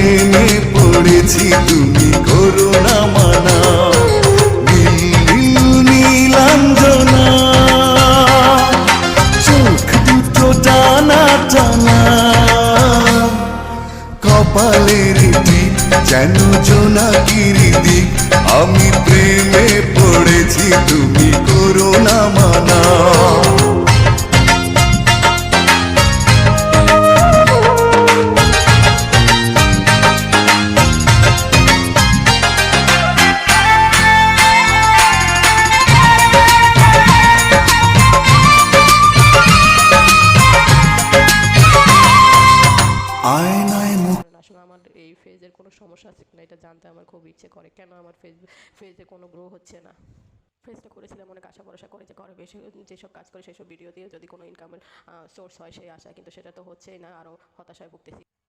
প্রেমে পড়েছি তুমি করো না মানা। নীল নীলাঞ্জনা চোখ দুটো টানা টানা, কপালের টিপ যেন জোনাকির দিক। আমি প্রেমে পড়েছি তুমি করো না মানা। আয়নায় মুখ আসলে আমার এই ফেজের কোনো সমস্যা আছে কিনা এটা জানতে আমার খুব ইচ্ছে করে। কেন আমার ফেজে কোনো গ্রো হচ্ছে না? ফেজটা করেছিলাম অনেক আশা ভরসা করে যে ঘরে বেশি যেসব কাজ করে সেসব ভিডিও দিয়ে যদি কোনো ইনকামের সোর্স হয় সেই আশা, কিন্তু সেটা তো হচ্ছেই না, আরও হতাশায় ভুগতেছি।